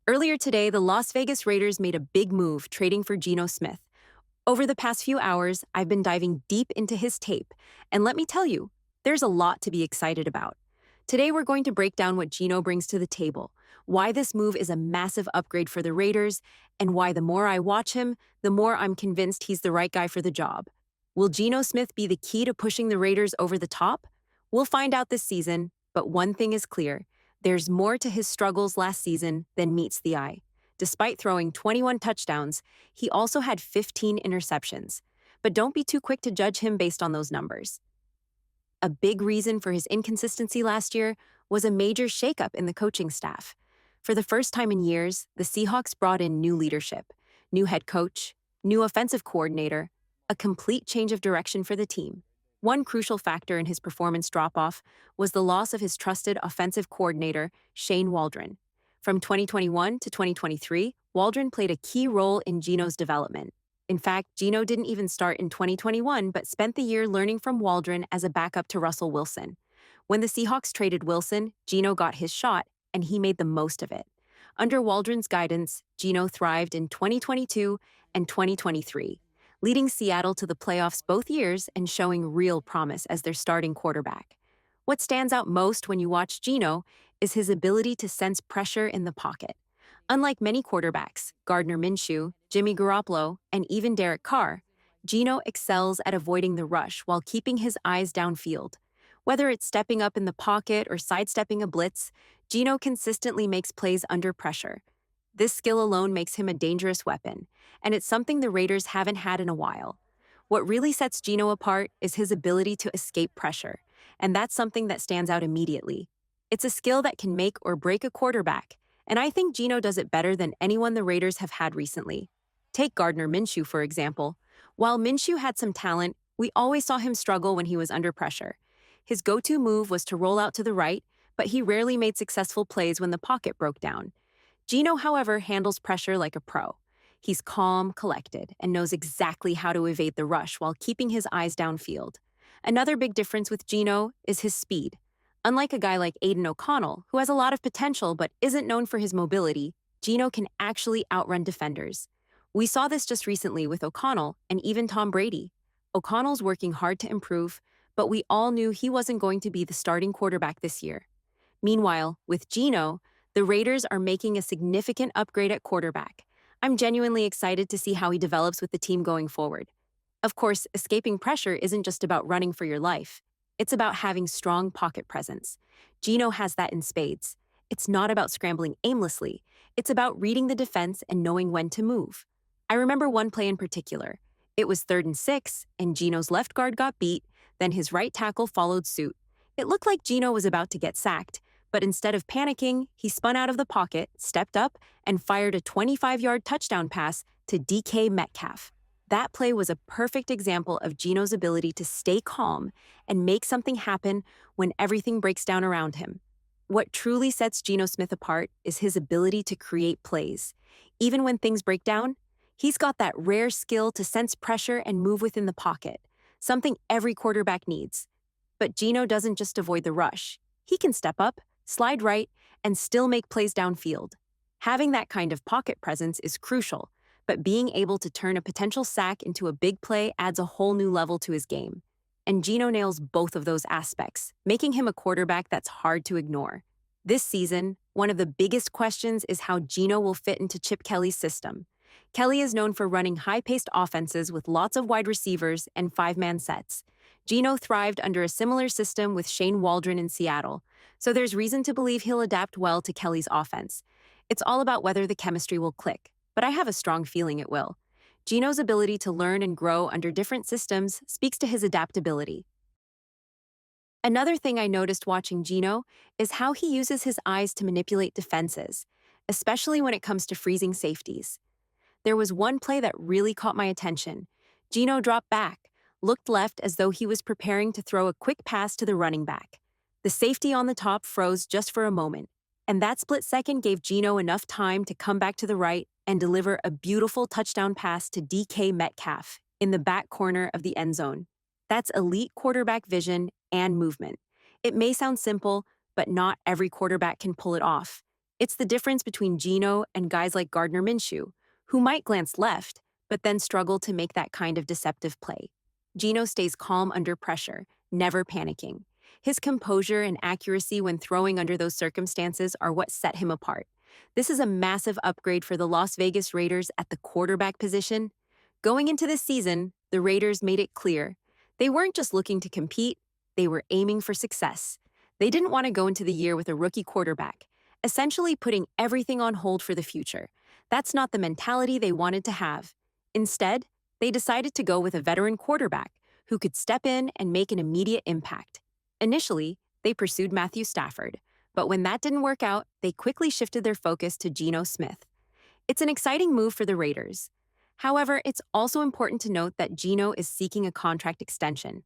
Earlier today, the Las Vegas Raiders made a big move trading for Geno Smith. Over the past few hours, I've been diving deep into his tape, and let me tell you, there's a lot to be excited about. Today, we're going to break down what Geno brings to the table, why this move is a massive upgrade for the Raiders, and why the more I watch him, the more I'm convinced he's the right guy for the job. Will Geno Smith be the key to pushing the Raiders over the top? We'll find out this season, but one thing is clear. There's more to his struggles last season than meets the eye. Despite throwing 21 touchdowns, he also had 15 interceptions. But don't be too quick to judge him based on those numbers. A big reason for his inconsistency last year was a major shakeup in the coaching staff. For the first time in years, the Seahawks brought in new leadership, new head coach, new offensive coordinator, a complete change of direction for the team. One crucial factor in his performance drop-off was the loss of his trusted offensive coordinator, Shane Waldron. From 2021 to 2023, Waldron played a key role in Geno's development. In fact, Geno didn't even start in 2021 but spent the year learning from Waldron as a backup to Russell Wilson. When the Seahawks traded Wilson, Geno got his shot, and he made the most of it. Under Waldron's guidance, Geno thrived in 2022 and 2023. Leading Seattle to the playoffs both years and showing real promise as their starting quarterback. What stands out most when you watch Geno is his ability to sense pressure in the pocket. Unlike many quarterbacks, Gardner Minshew, Jimmy Garoppolo, and even Derek Carr, Geno excels at avoiding the rush while keeping his eyes downfield. Whether it's stepping up in the pocket or sidestepping a blitz, Geno consistently makes plays under pressure. This skill alone makes him a dangerous weapon, and it's something the Raiders haven't had in a while. What really sets Geno apart is his ability to escape pressure, and that's something that stands out immediately. It's a skill that can make or break a quarterback, and I think Geno does it better than anyone the Raiders have had recently. Take Gardner Minshew, for example. While Minshew had some talent, we always saw him struggle when he was under pressure. His go-to move was to roll out to the right, but he rarely made successful plays when the pocket broke down. Geno, however, handles pressure like a pro. He's calm, collected, and knows exactly how to evade the rush while keeping his eyes downfield. Another big difference with Geno is his speed. Unlike a guy like Aiden O'Connell, who has a lot of potential but isn't known for his mobility, Geno can actually outrun defenders. We saw this just recently with O'Connell and even Tom Brady. O'Connell's working hard to improve, but we all knew he wasn't going to be the starting quarterback this year. Meanwhile, with Geno, the Raiders are making a significant upgrade at quarterback. I'm genuinely excited to see how he develops with the team going forward. Of course, escaping pressure isn't just about running for your life. It's about having strong pocket presence. Geno has that in spades. It's not about scrambling aimlessly. It's about reading the defense and knowing when to move. I remember one play in particular. It was 3rd and 6, and Geno's left guard got beat, then his right tackle followed suit. It looked like Geno was about to get sacked, but instead of panicking, he spun out of the pocket, stepped up, and fired a 25-yard touchdown pass to DK Metcalf. That play was a perfect example of Geno's ability to stay calm and make something happen when everything breaks down around him. What truly sets Geno Smith apart is his ability to create plays. Even when things break down, he's got that rare skill to sense pressure and move within the pocket, something every quarterback needs. But Geno doesn't just avoid the rush. He can step up, slide right, and still make plays downfield. Having that kind of pocket presence is crucial, but being able to turn a potential sack into a big play adds a whole new level to his game. And Geno nails both of those aspects, making him a quarterback that's hard to ignore. This season, one of the biggest questions is how Geno will fit into Chip Kelly's system. Kelly is known for running high-paced offenses with lots of wide receivers and five-man sets. Geno thrived under a similar system with Shane Waldron in Seattle, so there's reason to believe he'll adapt well to Kelly's offense. It's all about whether the chemistry will click, but I have a strong feeling it will. Geno's ability to learn and grow under different systems speaks to his adaptability. Another thing I noticed watching Geno is how he uses his eyes to manipulate defenses, especially when it comes to freezing safeties. There was one play that really caught my attention. Geno dropped back, looked left as though he was preparing to throw a quick pass to the running back. The safety on the top froze just for a moment, and that split second gave Geno enough time to come back to the right and deliver a beautiful touchdown pass to DK Metcalf in the back corner of the end zone. That's elite quarterback vision and movement. It may sound simple, but not every quarterback can pull it off. It's the difference between Geno and guys like Gardner Minshew, who might glance left, but then struggle to make that kind of deceptive play. Geno stays calm under pressure, never panicking. His composure and accuracy when throwing under those circumstances are what set him apart. This is a massive upgrade for the Las Vegas Raiders at the quarterback position. Going into this season, the Raiders made it clear they weren't just looking to compete, they were aiming for success. They didn't want to go into the year with a rookie quarterback, essentially putting everything on hold for the future. That's not the mentality they wanted to have. Instead, they decided to go with a veteran quarterback who could step in and make an immediate impact. Initially, they pursued Matthew Stafford, but when that didn't work out, they quickly shifted their focus to Geno Smith. It's an exciting move for the Raiders. However, it's also important to note that Geno is seeking a contract extension.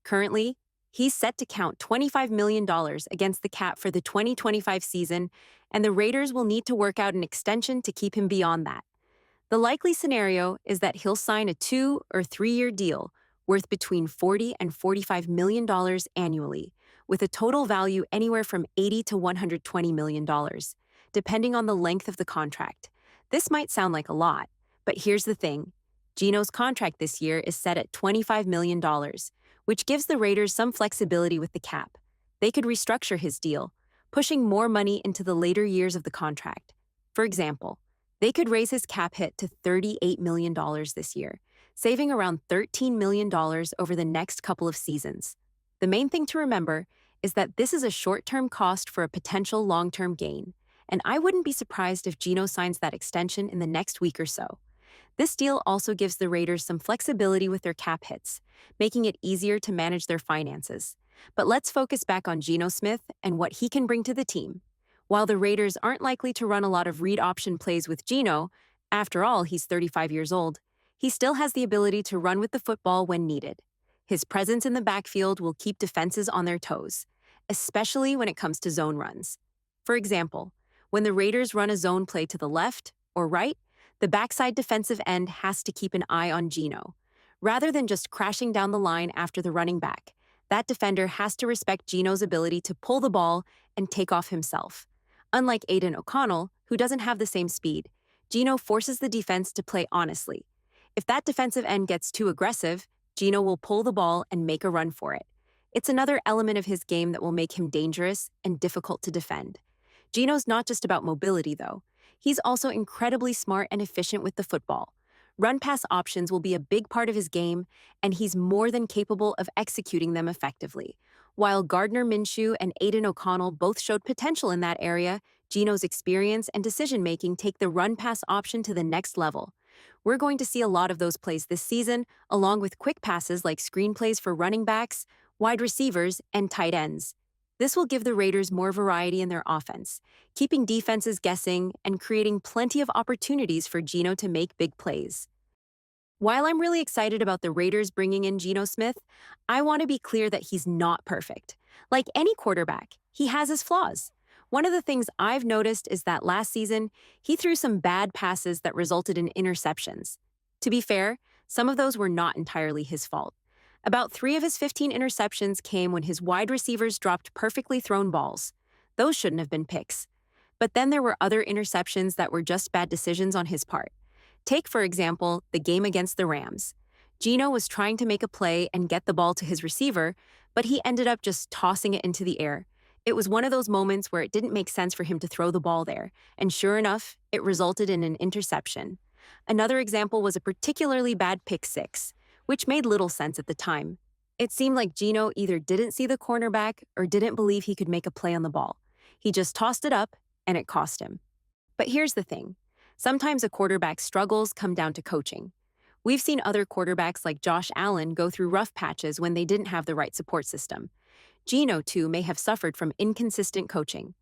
Currently, he's set to count $25 million against the cap for the 2025 season, and the Raiders will need to work out an extension to keep him beyond that. The likely scenario is that he'll sign a 2- or 3-year deal worth between $40 and $45 million annually, with a total value anywhere from $80 to $120 million, depending on the length of the contract. This might sound like a lot, but here's the thing. Geno's contract this year is set at $25 million, which gives the Raiders some flexibility with the cap. They could restructure his deal, pushing more money into the later years of the contract. For example, they could raise his cap hit to $38 million this year, saving around $13 million over the next couple of seasons. The main thing to remember is that this is a short-term cost for a potential long-term gain, and I wouldn't be surprised if Geno signs that extension in the next week or so. This deal also gives the Raiders some flexibility with their cap hits, making it easier to manage their finances. But let's focus back on Geno Smith and what he can bring to the team. While the Raiders aren't likely to run a lot of read option plays with Geno, after all, he's 35 years old, he still has the ability to run with the football when needed. His presence in the backfield will keep defenses on their toes, especially when it comes to zone runs. For example, when the Raiders run a zone play to the left or right, the backside defensive end has to keep an eye on Geno. Rather than just crashing down the line after the running back, that defender has to respect Geno's ability to pull the ball and take off himself. Unlike Aidan O'Connell, who doesn't have the same speed, Geno forces the defense to play honestly. If that defensive end gets too aggressive, Geno will pull the ball and make a run for it. It's another element of his game that will make him dangerous and difficult to defend. Geno's not just about mobility, though. He's also incredibly smart and efficient with the football. Run-pass options will be a big part of his game, and he's more than capable of executing them effectively. While Gardner Minshew and Aidan O'Connell both showed potential in that area, Geno's experience and decision-making take the run-pass option to the next level. We're going to see a lot of those plays this season, along with quick passes like screen plays for running backs, wide receivers, and tight ends. This will give the Raiders more variety in their offense, keeping defenses guessing and creating plenty of opportunities for Geno to make big plays. While I'm really excited about the Raiders bringing in Geno Smith, I want to be clear that he's not perfect. Like any quarterback, he has his flaws. One of the things I've noticed is that last season, he threw some bad passes that resulted in interceptions. To be fair, some of those were not entirely his fault. About 3 of his 15 interceptions came when his wide receivers dropped perfectly thrown balls. Those shouldn't have been picks. But then there were other interceptions that were just bad decisions on his part. Take, for example, the game against the Rams. Geno was trying to make a play and get the ball to his receiver, but he ended up just tossing it into the air. It was one of those moments where it didn't make sense for him to throw the ball there, and sure enough, it resulted in an interception. Another example was a particularly bad pick six, which made little sense at the time. It seemed like Geno either didn't see the cornerback or didn't believe he could make a play on the ball. He just tossed it up, and it cost him. But here's the thing. Sometimes a quarterback's struggles come down to coaching. We've seen other quarterbacks like Josh Allen go through rough patches when they didn't have the right support system. Geno, too, may have suffered from inconsistent coaching.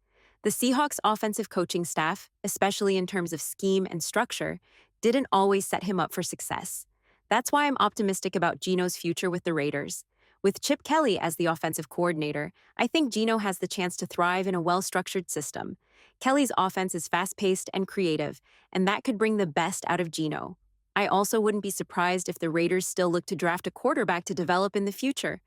The Seahawks' offensive coaching staff, especially in terms of scheme and structure, didn't always set him up for success. That's why I'm optimistic about Geno's future with the Raiders. With Chip Kelly as the offensive coordinator, I think Geno has the chance to thrive in a well-structured system. Kelly's offense is fast-paced and creative, and that could bring the best out of Geno. I also wouldn't be surprised if the Raiders still look to draft a quarterback to develop in the future.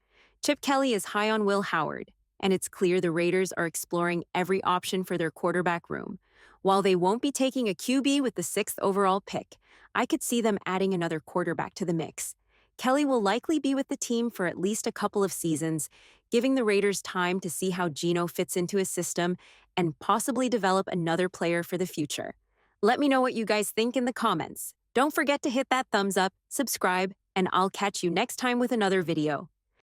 Chip Kelly is high on Will Howard. and it's clear the Raiders are exploring every option for their quarterback room. While they won't be taking a QB with the 6th overall pick, I could see them adding another quarterback to the mix. Kelly will likely be with the team for at least a couple of seasons, giving the Raiders time to see how Geno fits into his system and possibly develop another player for the future. Let me know what you guys think in the comments. Don't forget to hit that thumbs up, subscribe, and I'll catch you next time with another video.